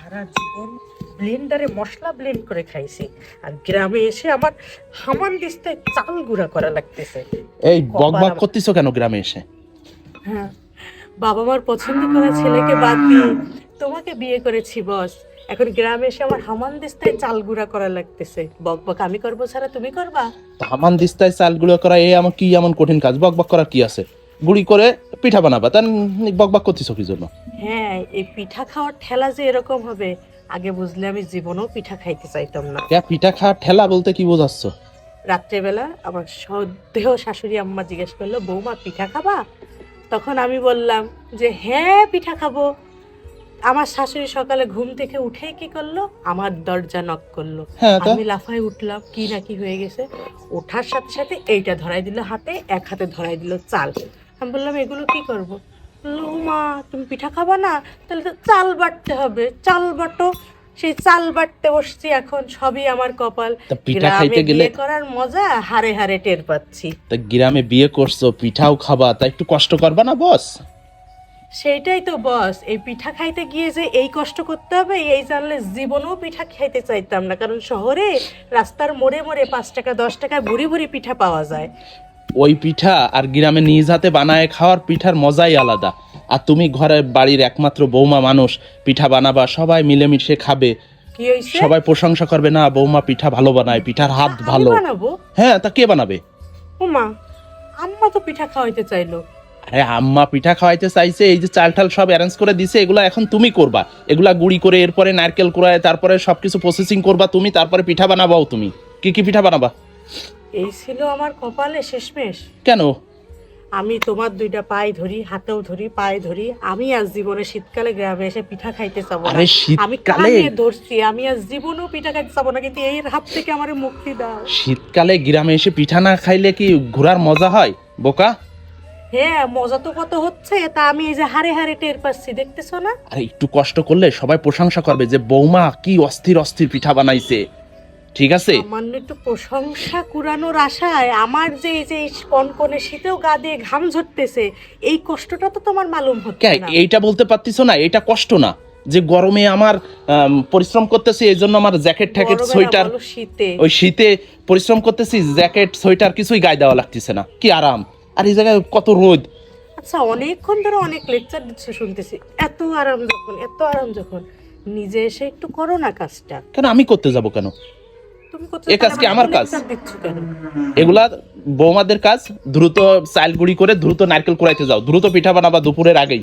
সারা জীবন ব্লেন্ডারে মশলা ব্লেন্ড করে খাইছি, আর গ্রামে এসে আমার হামান দিস্তায় চাল গুঁড়া করা লাগতেছে। এই বকবক করতেছো কেন গ্রামে এসে? হ্যাঁ, বাবা মার পছন্দ করা ছেলেকে বাদ দিয়ে তোমাকে বিয়ে করেছি বস। এখন গ্রামে এসে আমার হামান দিস্তায় চাল গুঁড়া করা লাগতেছে। বকবক আমি করবো ছাড়া তুমি করবা? হামান দিস্তায় চাল গুঁড়ো করা আমার কি এমন কঠিন কাজ? বকবক করার কি আছে? গুঁড়ি করে পিঠা বানাবা, তার বকবক করতেছো কি জন্য? হ্যাঁ, এই পিঠা খাওয়ার ঠেলা যে এরকম হবে আগে বুঝলে আমি জীবনেও পিঠা খাইতে চাইতাম না। পিঠা খাওয়ার ঠেলা বলতে কি বোঝাচ্ছ? রাত্রেবেলা আমার সদ্দেহ শাশুড়ি আম্মা জিজ্ঞেস করলো, বৌমা পিঠা খাবা? তখন আমি বললাম যে হ্যাঁ পিঠা খাবো। আমার শাশুড়ি সকালে ঘুম থেকে উঠে কি করলো, আমার দরজা নক করলো। হ্যাঁ, আমি লাফায় উঠলাম, কি না কি হয়ে গেছে। ওঠার সাথে সাথে এইটা ধরাই দিল হাতে, এক হাতে ধরাই দিল চাল। আমি বললাম এগুলো কি করবো? বললো মা তুমি পিঠা খাবা না, তাহলে তো চাল বাটতে হবে। চাল বাটো। সেই চাল বাটতে বসছি এখন, সবই আমার কপাল। পিঠা খাইতে গেলে বিয়ে করার মজা হারে হারে টের পাচ্ছি। তা গ্রামে বিয়ে করছো, পিঠাও খাবা, তা একটু কষ্ট করবা না বস? সেইটাই তো বস, এই পিঠা খাইতে গিয়ে যে এই কষ্ট করতে হবে এই জানলে জীবনেও পিঠা খাইতে চাইতাম না। কারণ শহরে রাস্তার মোড়ে মোড়ে 5 টাকা 10 টাকায় ভুড়ি ভুড়ি পিঠা পাওয়া যায়। ওই পিঠা আর গ্রামে নিজ হাতে বানায় খাওয়ার পিঠার মজাই আলাদা। আর তুমি ঘরের বাড়ির একমাত্র বৌমা মানুষ, পিঠা বানাবা, সবাই মিলেমিশে খাবে, কি হইছে? সবাই প্রশংসা করবে, না বৌমা পিঠা ভালো বানায়, পিঠার হাত ভালো। আমি বানাবো? হ্যাঁ, তা কে বানাবে? ওমা, আম্মা তো পিঠা খাওয়াইতে চাইলো। আরে আম্মা পিঠা খাওয়াইতে চাইছে, এই যে চাল টাল সব অ্যারেঞ্জ করে দিছে, এগুলা এখন তুমি করবা। এগুলা গুঁড়ি করে এরপরে নারকেল কুড়ায়, তারপরে সবকিছু প্রসেসিং করবা তুমি, তারপরে পিঠা বানাবাও তুমি। কি কি পিঠা বানাবা? এই ছিল আমার কপালে শেষমেশ। কেন? আমি তোমার 2টা পায়ে ধরি, হাতেও ধরি, পায়ে ধরি। আমি আজ জীবনে শীতকালে গ্রামে এসে পিঠা খাইতে চাবো না। আরে আমি শীতকালে কানে ধরছি, আমি আজ জীবনেও পিঠা খাইতে চাবো না, কিন্তু এই হাত থেকে আমার মুক্তি দাও। শীতকালে গ্রামে এসে পিঠা না খাইলে কি ঘোরার মজা হয় বোকা? হ্যাঁ, মজা তো কত হচ্ছে, তা আমি এই যে হারে হারে টের পাচ্ছি, দেখতেছো না? আরে একটু কষ্ট করলে সবাই প্রশংসা করবে যে বৌমা কি অস্থির অস্থির পিঠা বানাইছে। ঠিক আছে, সামান্য একটু প্রশংসা কুড়ানোর আশায় আমার যে এই যে কনকনে শীতেও গা দিয়ে ঘাম ঝরতেছে, এই কষ্টটা তো তোমার মালুম হচ্ছে না। এইটা বলতে পারতিছো না? এটা কষ্ট না যে গরমে আমার পরিশ্রম করতেছি, এই জন্য আমার জ্যাকেট ট্যাকেট সোয়েটার, শীতে ওই শীতে পরিশ্রম করতেছি, জ্যাকেট সোয়েটার কিছুই গায়ে দেওয়া লাগতেছে না, কি আরাম। আর এই জায়গায় কত রোদ। আচ্ছা, অনেকক্ষণ ধরে অনেক লেকচার দিচ্ছে শুনতেছি, এত আরাম যখন, এত আরাম যখন, নিজে এসে একটু করো না কাজটা। কেন আমি করতে যাব কেন? তুমি এ কাজ কি আমার কাজ? দিচ্ছ কেন? এগুলা বৌমাদের কাজ। দ্রুত চাল গুঁড়ি করে দ্রুত নারকেল কুড়াইতে যাও, দ্রুত পিঠা বানাবা দুপুরের আগেই।